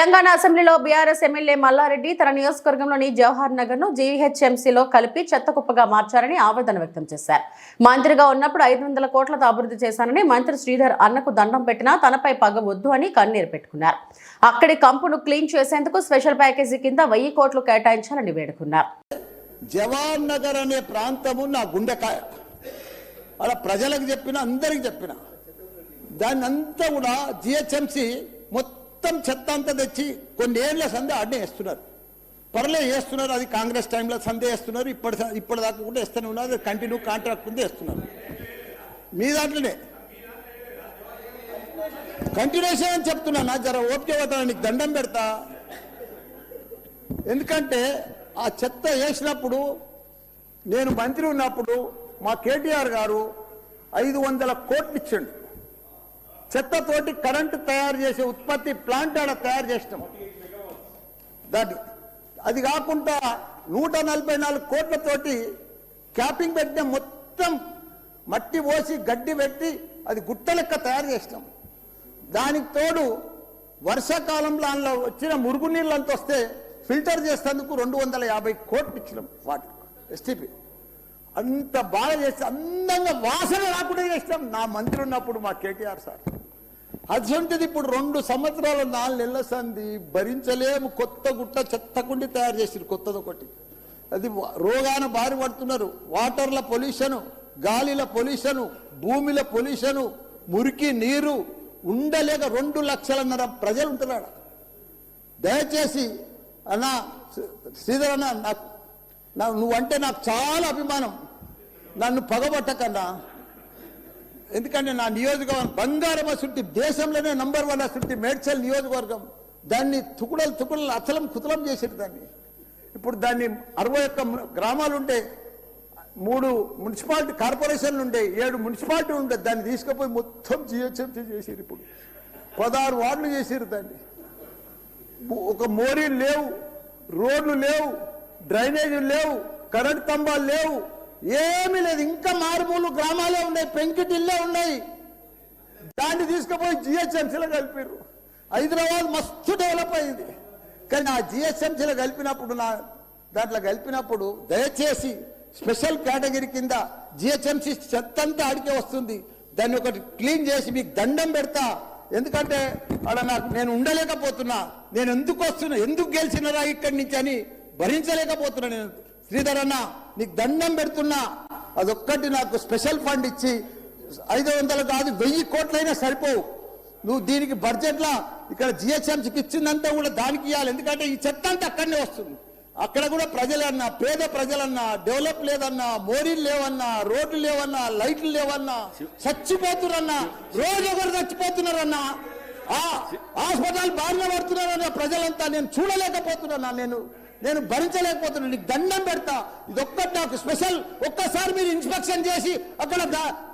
తెలంగాణ అసెంబ్లీలో BRS MLA Mallareddy తన నియోజకవర్గంలోని జవహర్ నగర్ ను జీహెచ్ఎంసీలో కలిపి చెత్తకుప్పగా మార్చారని ఆవేదన వ్యక్తం చేశారు. మంత్రిగా ఉన్నప్పుడు 500 కోట్లతో అభివృద్ధి చేశానని మంత్రి శ్రీధర్ అన్నకు దండం పెట్టినా తనపై పగ వద్దు అని కన్నీరు పెట్టుకున్నారు. అక్కడి కంపును క్లీన్ చేసేందుకు స్పెషల్ ప్యాకేజీ కింద 1000 కోట్లు కేటాయించాలని వేడుకున్నారు. జవహర్ నగర్ అనే ప్రాంతము నా గుండెకాయ. అలా ప్రజలకు చెప్పిన అందరికి చెప్పిన దాన్ని అంతా కూడా జిహెచ్ఎంసీ మొత్తం చెత్త అంతా తెచ్చి కొన్ని ఏళ్ల సందే అడ్డే వేస్తున్నారు. పర్లే వేస్తున్నారు, అది కాంగ్రెస్ టైంలో సందే వేస్తున్నారు, ఇప్పటిదాకా కూడా వేస్తూనే ఉన్నారు. కంటిన్యూ కాంట్రాక్ట్ ఉంది వేస్తున్నారు. మీ దాంట్లోనే కంటిన్యూషన్ అని చెప్తున్నా. జర ఓపిక పోతా, నీకు దండం పెడతా. ఎందుకంటే ఆ చెత్త వేసినప్పుడు నేను మంత్రి ఉన్నప్పుడు మా కేటీఆర్ గారు 500 కోట్లు ఇచ్చిండు. చెత్తతోటి కరెంటు తయారు చేసే ఉత్పత్తి ప్లాంట్ ఆడ తయారు చేసినాం. దాన్ని అది కాకుండా 144 కోట్లతోటి క్యాపింగ్ పెట్టిన మొత్తం మట్టి పోసి గడ్డి పెట్టి అది గుట్ట లెక్క తయారు చేసినాం. దానికి తోడు వర్షాకాలంలో అందులో వచ్చిన మురుగునీళ్ళు అంత వస్తే ఫిల్టర్ చేసేందుకు 250 కోట్లు ఇచ్చినాం. వాటి ఎస్టీపీ అంత బాగా చేస్తే అందంగా వాసన రాకుండా చేసినాం నా మంత్రి ఉన్నప్పుడు మా కేటీఆర్ సార్. అటువంటిది ఇప్పుడు 2 సంవత్సరాలు 4 నెలల సంది భరించలేము. కొత్త గుట్ట చెత్తకుండి తయారు చేసిరు కొత్తది ఒకటి. అది రోగాన బారి పడుతున్నారు. వాటర్ల పొల్యూషను, గాలిల పొల్యూషను, భూమిల పొల్యూషను, మురికి నీరు ఉండలేక 2 లక్షలన్నర ప్రజలు ఉంటున్నాడు. దయచేసి అన్నా శ్రీధర్ అన్న, నువ్వంటే నాకు చాలా అభిమానం. నన్ను పగబట్టకన్నా. ఎందుకంటే నా నియోజకవర్గం బంగారం అసుంటి దేశంలోనే నంబర్ 1 అసుంటి మేడ్చల్ నియోజకవర్గం. దాన్ని తుకుడలు అతలం కుతలం చేసేది. దాన్ని ఇప్పుడు దాన్ని 61 గ్రామాలు ఉంటే 3 మున్సిపాలిటీ కార్పొరేషన్లు ఉండే, 7 మున్సిపాలిటీ ఉండే. దాన్ని తీసుకుపోయి మొత్తం జిహెచ్ఎంసీ చేసారు. ఇప్పుడు 16 వార్డులు చేసారు. దాన్ని ఒక మోరీలు లేవు, రోడ్లు లేవు, డ్రైనేజీలు లేవు, కరెంట్ స్తంభాలు లేవు, ఏమీ లేదు. ఇంకా మారుమూలు గ్రామాలే ఉన్నాయి, పెంకిటిల్లే ఉన్నాయి. దాన్ని తీసుకుపోయి జిహెచ్ఎంసీలో కలిపారు. హైదరాబాద్ మస్తు డెవలప్ అయింది. కానీ ఆ జిహెచ్ఎంసీలో కలిపినప్పుడు దయచేసి స్పెషల్ కేటగిరీ కింద జిహెచ్ఎంసీ చెత్తంతా ఆడికే వస్తుంది. దాన్ని ఒకటి క్లీన్ చేసి మీకు దండం పెడతా. ఎందుకంటే అక్కడ నేను ఉండలేకపోతున్నా. నేను ఎందుకు వస్తున్నా, ఎందుకు గెలిచినరా ఇక్కడి నుంచి అని భరించలేకపోతున్నా. నేను శ్రీధర్ అన్న నీకు దండం పెడుతున్నా. అదొక్కటి నాకు స్పెషల్ ఫండ్ ఇచ్చి 500 కాదు 1000 కోట్లైనా సరిపోవు. నువ్వు దీనికి బడ్జెట్లో ఇక్కడ జిహెచ్ఎంసీకి ఇచ్చిందంతా కూడా దానికి ఇవ్వాలి. ఎందుకంటే ఈ చెత్త అంతా అక్కడనే వస్తుంది. అక్కడ కూడా ప్రజలన్నా, పేద ప్రజలన్నా, డెవలప్ లేదన్నా, మోరీలు లేవన్నా, రోడ్లు లేవన్నా, లైట్లు లేవన్నా, చచ్చిపోతున్నారన్నా, రోజు ఒకరు చచ్చిపోతున్నారన్నా, హాస్పిటల్ బారిన పడుతున్నారన్న ప్రజలంతా. నేను చూడలేకపోతున్నా, నేను భరించలేకపోతున్నా. నీకు దండం పెడతా. ఇదొక్కటి నాకు స్పెషల్. ఒక్కసారి మీరు ఇన్స్పెక్షన్ చేసి అక్కడ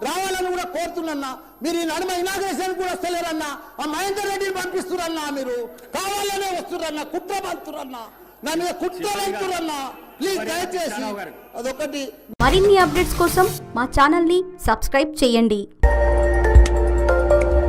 రావాలని కూడా కోరుతున్నా. మీరు ఈ నడుమ ఇనాగ్రేషన్ కూడా వస్తలేరన్నా. ఆ మహేందర్ రెడ్డిని పంపిస్తురన్నా. మీరు కావాలనే వస్తురన్నా, కుట్ర పంపుతురన్నా, నా మీద కుట్ర పంపుతురన్నా. ప్లీజ్ దయచేసి అదొకటి. మరిన్ని అప్డేట్స్ కోసం మా ఛానల్ ని సబ్స్క్రైబ్ చేయండి.